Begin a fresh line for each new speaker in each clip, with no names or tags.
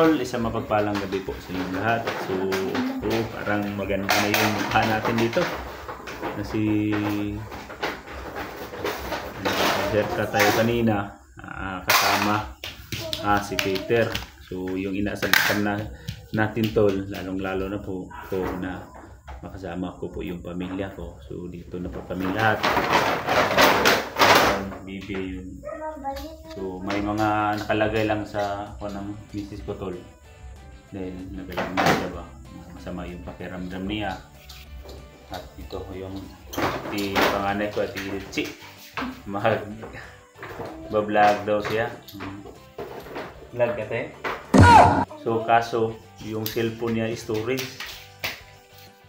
tol, isang mapagpalang gabi po sa inyong lahat. So, parang maganda na yung mukha natin dito. Kasi naka-observe tayo kanina, kasama si Peter. So, yung inaasahan natin tol, lalong-lalo na po ito na makasama ko po yung pamilya ko. So, dito na po kami lahat. Bibi yun. So may mga nakalagay lang sa ng misis ko tol. Dahil nagalang niya ba masama yung pakiramdam niya. At ito yung panganay ko at Chi. Bablog daw siya. Vlog ate. So kaso yung cellphone niya storage.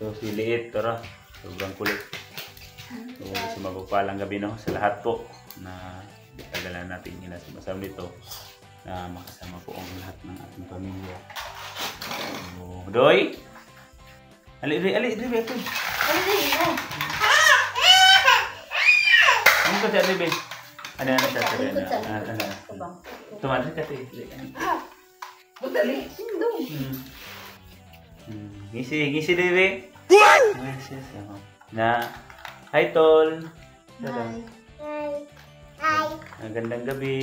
So si Liit tara. Sobrang kulit. So sumagpalang gabi no sa lahat po na tagalan natin inasamasam nito na makasama po ang lahat ng ating pamilya. So, Doy! Ali, ito. Ali, ano ka siya, Bebe? Ano siya, Bebe? Tumadali ka, Bebe.
Budali, sindo.
Ngisi, Bebe. Na, hi, Tol.
Hi.
Magandang gabi.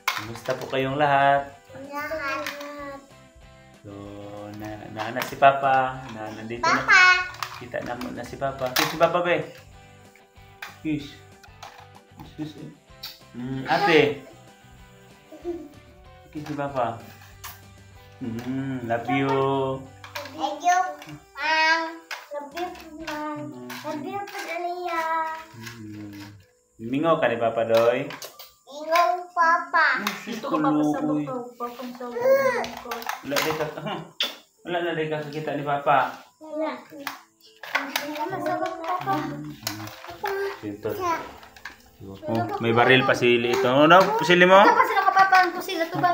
Kumusta po kayong lahat? So, na si Papa. Nandito Papa. Kita na si Papa. Kiss si Papa, be. Kiss. Ate. Kiss si Papa. Love you.
Thank you, Mom. Love you, Mom. Love you, Padalia.
Mingaw ka ni Papa Doy?
Mingaw, Papa.
Dito ka papasabog ko. Wala na rin ka kita ni Papa.
Wala. Masabog, Papa.
Dito. May baril pa sili ito. Ano? Pusili mo?
Ito pa sila ka, Papa. Ang pusil. Ito ba?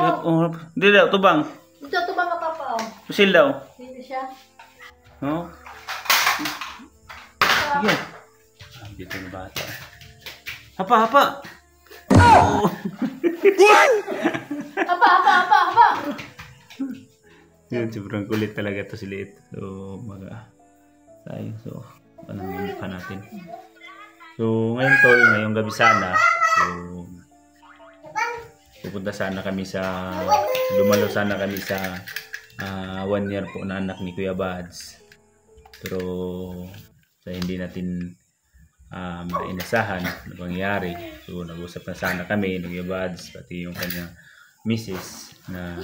Hindi daw, tubang.
Ito ba ka, Papa?
Pusil daw.
Dito siya.
No? Sige. Dito na bata. Hapa! Oh.
Hapa!
Yun, sobrang kulit talaga to si Liit. So, tayo. So, anong yung mukha natin. So, ngayon tol, ngayong gabi sana. So, pupunta sana kami dumalo sana kami sa 1 year po na anak ni Kuya Bads. Pero, hindi natin mainasahan na pangyayari. So nag-usap na sana kami ng Kuya Bads pati yung kanyang misis na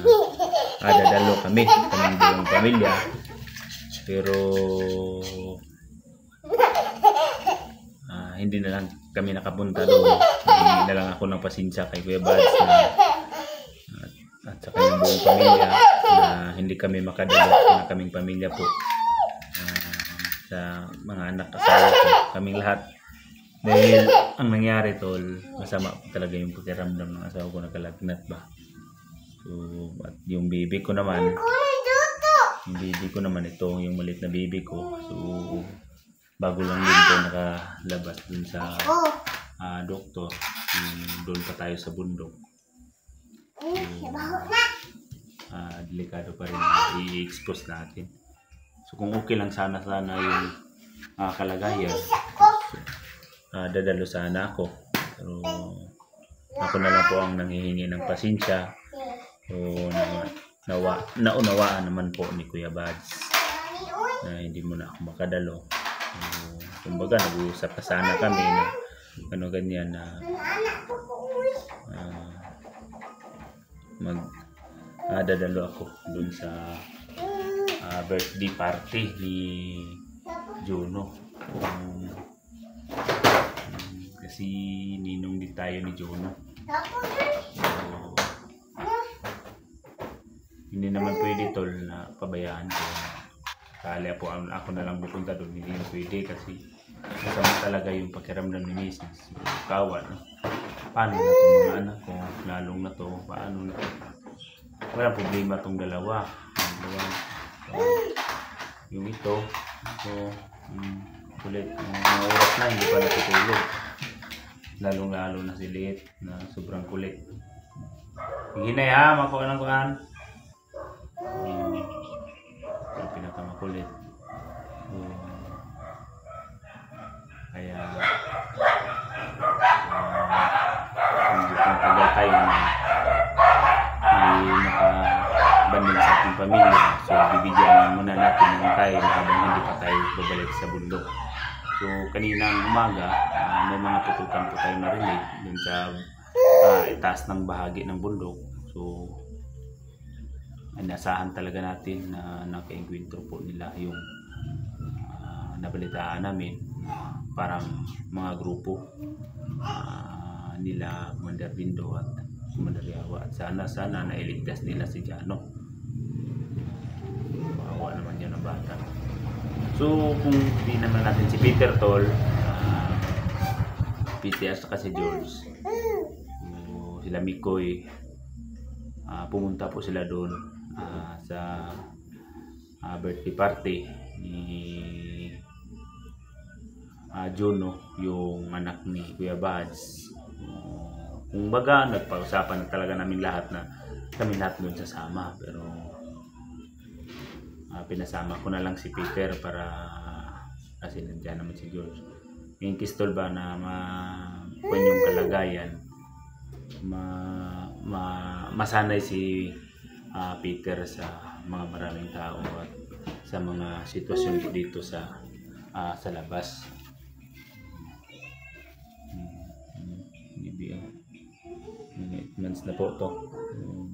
dadalo kami kaming buong pamilya. Pero hindi na lang kami nakapunta doon. Hindi na lang ako ng pasensya kay Kuya Bads at sa kanyang buong pamilya na hindi kami makadalo na kaming pamilya po. Sa mga anak asawa ko, kaming lahat. Dahil ang nangyari tol, masama talaga yung pakiramdam ng asawa ko, nakalagnat ba. So, at yung baby ko naman, ito, yung maliit na baby ko. So, bago lang din ito nakalabas dun sa doktor. Doon pa tayo sa bundok. So, delikado pa rin i-expose natin. So, kung okay lang sana yung kalagayan, dadalo sana ako. Pero ako na lang po ang nanghihingi ng pasensya. So naunawaan naman po ni Kuya Bads na hindi mo na ako makadalo. Kumbaga nag-uusap pa sana kami na ganyan na dadalo ako dun sa birthday party ni Juno. Kasi ninong din tayo ni Juno. So, hindi naman pwede tol na pabayaan ko. Kaya po ako na lang pupunta doon. Hindi na pwede kasi masama talaga yung pakiramdam ni Mrs. Kawan. Paano na itong mga anak ko? Lalong na to. Paano na to? Walang problema itong dalawa. Yung ito. So, kulit. Mga oras na hindi pa natutulog. Lalong-lalo na si Liit na sobrang kulit. Hinay ha, makuha ng kuhan. Yung pinakamakulit. So, kaya hindi matagal tayo na hindi nakabanding sa ating pamilya. So, bibigyan muna natin ng time habang hindi pa tayo babalik sa bundok. So, kaninang umaga, may mga tutukan po tayo narinig dun sa itaas ng bahagi ng bundok. So, inasahan talaga natin na naka-encuentro po nila yung nabalitaan namin. Parang mga grupo nila Commander Bindo at Commander Yawa, at sana nailigtas nila si Jano. Maawa naman yun ang bata. So kung di naman natin si Peter Tol, Peter at si George, so, sila Mikoy, pumunta po sila doon sa birthday party ni Juno, yung anak ni Kuya Bads. Kung baga, nagpausapan na talaga namin lahat na kami lahat doon sasama, pero pinasama ko na lang si Peter para kasi nandiyan naman si George. Yung kistol ba na kung yung kalagayan, masanay si Peter sa mga maraming tao at sa mga sitwasyon dito sa labas. 8 months na po to.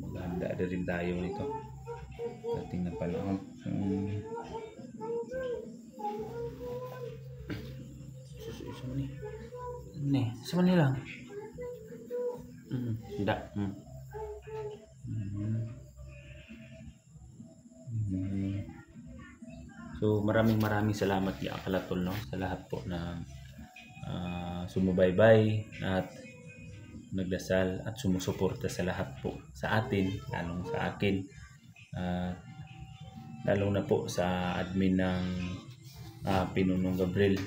Maghahanda na rin tayo nito dating na panahon. Sama ni lang. Tidak. So maraming salamat ya Kalatol, no, sa lahat po na sumubaybay at nagdasal at sumusuporta sa lahat po sa atin, lalong sa akin, lalong na po sa admin ng Pinunong Gabriel,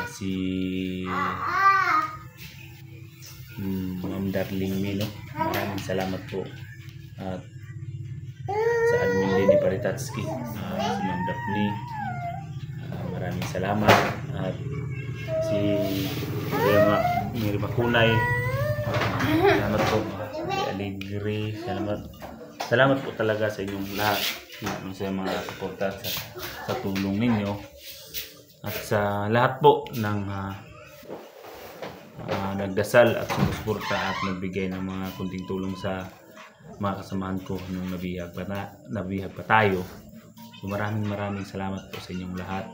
si Ma'am Darling Mino. Maraming salamat po. At sa admin din ni Paritatsky, si Ma'am Daphne, maraming salamat. At si Miri Makunay, salamat po. Si Aligri, salamat po talaga sa inyong lahat, sa mga suporta sa tulong ninyo at sa lahat po ng nagdasal at sumusuporta at nagbigay ng mga kunting tulong sa mga kasamahan ko nung nabihag pa tayo. So maraming salamat po sa inyong lahat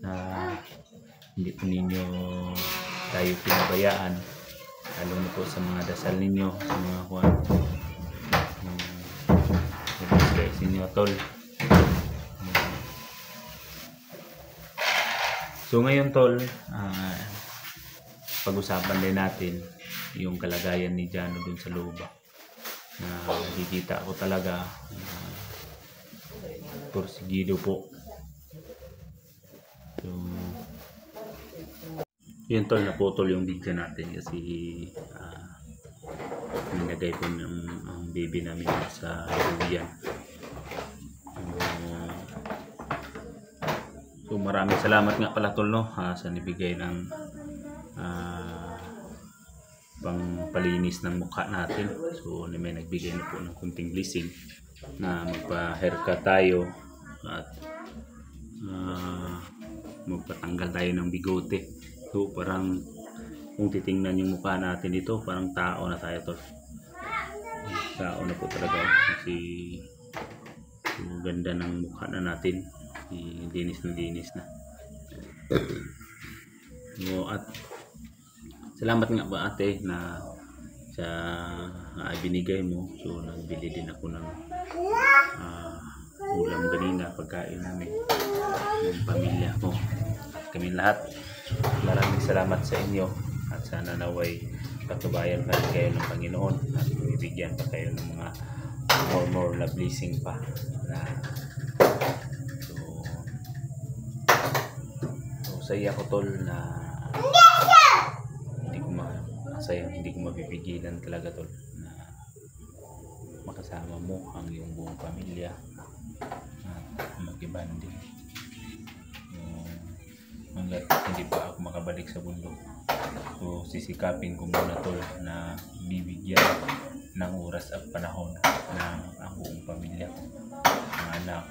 na hindi po ninyo tayo pinabayaan, lalo na po sa mga dasal ninyo, sa mga kuwan guys ninyo, tol. So ngayon, tol, pag-usapan din natin yung kalagayan ni Jano dun sa loob, na nakikita ko talaga porsigido po. So yun, tol, naputol yung video natin kasi nilagay po ang baby namin sa luyan. So maraming salamat nga pala, tol, no, sa nibigay ng pangpalinis ng mukha natin. So may nagbigay na po ng kunting blessing na magpa-haircut tayo at magpatanggal tayo ng bigote. So parang kung titingnan yung mukha natin dito, parang tao na tayo, tol. Tao na po talaga kasi yung ganda ng mukha na natin, linis na. So, at salamat nga ba, ate, na sa binigay mo. So nagbili din ako ng ulam kanina, pagkain namin ng pamilya ko at kami lahat. Maraming salamat sa inyo at sana naway patubayan pa rin kayo ng Panginoon at bibigyan pa kayo ng mga more na blessing pa na so saya ko, tol, na hindi ko mapipigilan talaga, tol, na kasama mo ang iyong buong pamilya at mag-ibanding. Hanggat hindi pa ako makabalik sa bundok, so sisikapin ko muna tol na bibigyan ng oras at panahon ng ang buong pamilya ko, ang anak.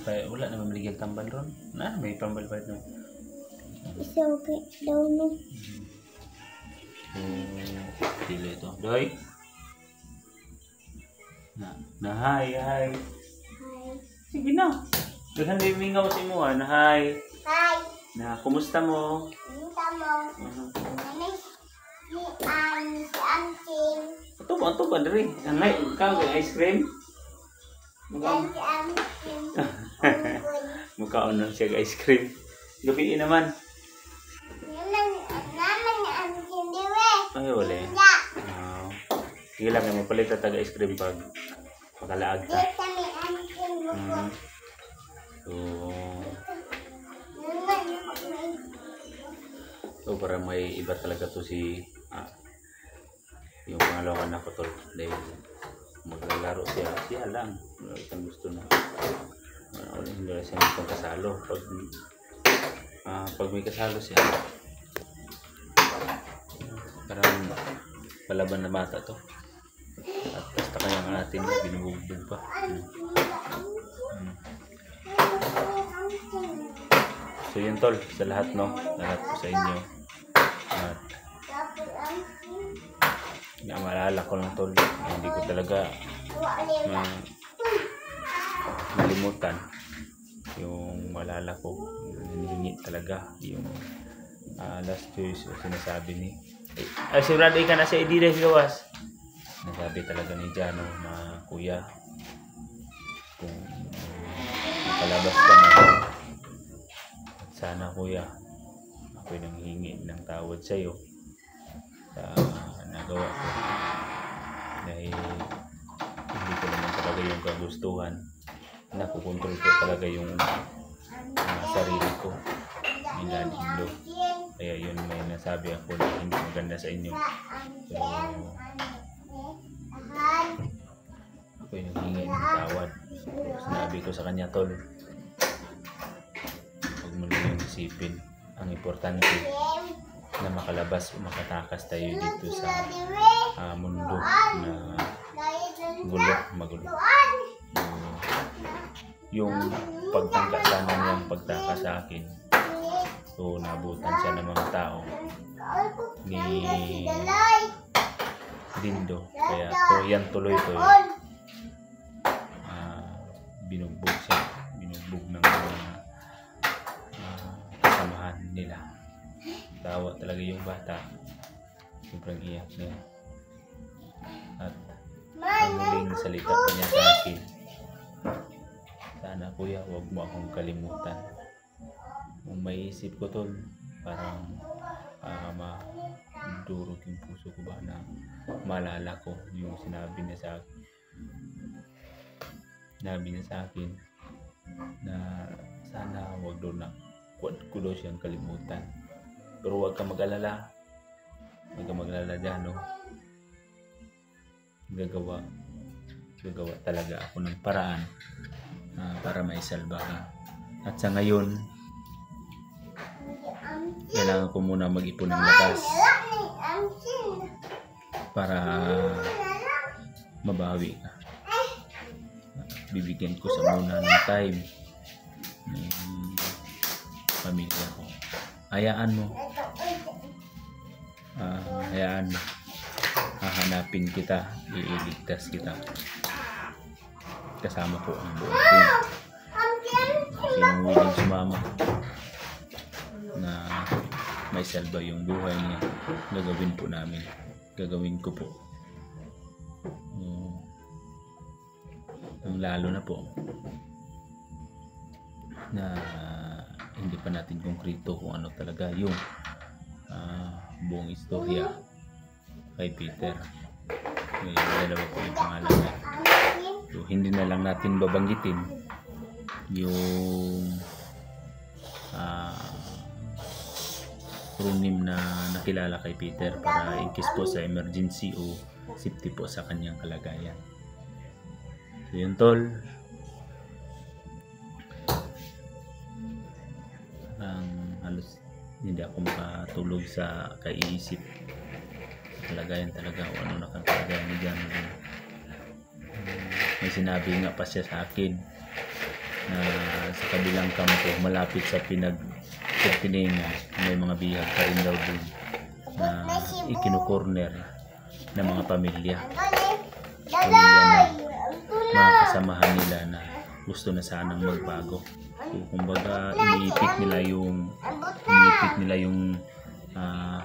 Kaya wala na mamaligyan tambal ron. Na, may tambal pa ito.
Isa okay daw no.
Dili ito. Doy. Hi.
Hi.
Sige na. Daghan na yung mingaw si mo, na hi.
Hi.
Na, kumusta mo?
Minta mo. Si Anting.
Ito ba, Dre? Angay, ikaw, ice cream?
Si Anting.
Mukhaon lang siya ice cream. Gabiin naman.
Naman ni Anting diwe.
Ay, wala. Sige lang, mapalit at taga-ice cream pag makalaag ka.
Dito ni Anting mo.
So, para may iba talaga to si yung pangalawang anak ko tol. Dahil maglalaro siya lang. Itong gusto na. Hindi na siya itong kasalo. Pag may kasalo siya, parang palaban na bata to. At basta kaya nga natin binubugbog pa. So yun tol, sa lahat no, lahat po sa inyo. At maalala ko lang tol, hindi ko talaga malimutan yung malala ko, hinihingi talaga yung last choice o sinasabi ni ay sigurado ka na sa Edires gawas. Nasabi talaga ni Jano na kuya, kung makalabas ka na sana kuya, ako'y nanghingi ng tawad sa iyo sa nagawa ko dahil hindi ko naman talaga yung kagustuhan, nakukontrol ko talaga yung sarili ko, nilalindo. Kaya yun may nasabi ako na hindi maganda sa inyo. So ako'y nanghingi ng tawad. So, sinabi ko sa kanya tol, huwag mo lang yung isipin, ang importante na makalabas o makatakas tayo dito sa mundo na magulo. Yung pagtangka sana niyang pagtaka sa akin, so nabutan siya ng mga tao ni Dindo, kaya yan tuloy binugbog siya, binugbog ng mga kasamahan nila. Tawa talaga yung bata, sobrang iyak niya. At ang muling salita pa niya sa akin, sana kuya huwag mo akong kalimutan. Kung may isip ko tol, parang madurog yung puso ko ba na maalala ko yung sinabi niya sa akin na sana huwag daw na ko daw siyang kalimutan. Pero huwag ka mag-alala, Jano. Gagawa talaga ako ng paraan para maisalba ka. At sa ngayon, kailangan ko muna mag-ipon ng lakas para mabawi ka. Bibigyan ko sa muna ng time ng pamilya ko. Hayaan mo. Hahanapin kita, iiligtas kita. Kasama ko ang buong team. Sinong willing sumama na may salba yung buhay niya, gagawin po namin. Gagawin ko po. Ang lalo na po na hindi pa natin konkreto kung ano talaga yung buong istorya kay Peter. May dalawa po yung pangalan niya. So, hindi na lang natin babanggitin yung runim na nakilala kay Peter para in case po sa emergency o safety po sa kanyang kalagayan. So yun tol, halos hindi ako makatulog sa kaiisip sa kalagayan talaga o ano na kalagayan ni John. May sinabi nga pa siya sa akin na sa kabilang kampo malapit sa pinagtininga may mga bihag pa rin daw dun na ikinukorner ng mga pamilya na mga kasamahan nila na gusto na sanang magbago. So, kumbaga iniipit nila yung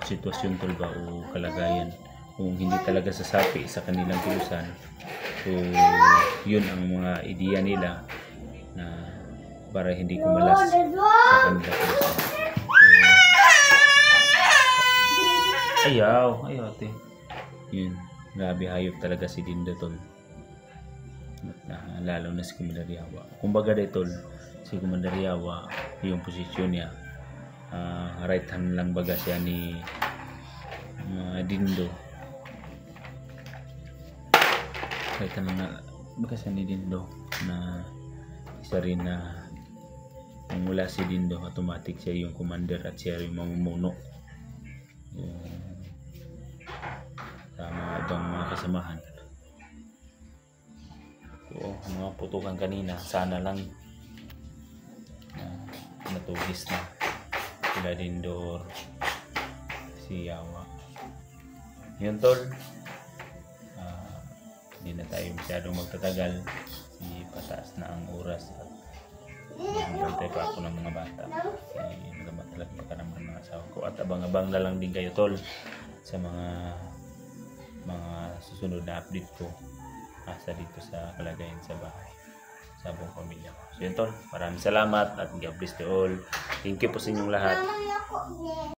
sitwasyon tulba o kalagayan. Kung hindi talaga sasapi sa kanilang kilusan, so yun ang mga ideya nila na para hindi kumalas sa kanilang kilusan. So, ayaw ate. Yun, grabe hayop talaga si Dindo tol. Lalo na si Commander Yawa. Kumbaga dito si Commander Yawa, yung posisyon niya right hand lang baga siya ni Dindo. Right hand lang baga siya ni Dindo na isa rin na mula si Dindo automatic siya yung commander at siya yung mamumuno sa mga ibang mga kasamahan. So, mga putukan kanina, sana lang natugis na sila Dindor, si Yawa. Yun tol, hindi na tayo masyadong magtatagal, pataas na ang oras at nagantay pa ako ng mga bata. Magamat talaga magkaramang ng asawa ko at abang-abang na lang din kayo tol sa mga susunod na update ko asa dito sa kalagayan sa bahay sa buong pamilya ko. So yun tol, maraming salamat at God bless you all. Thank you po sa inyong lahat.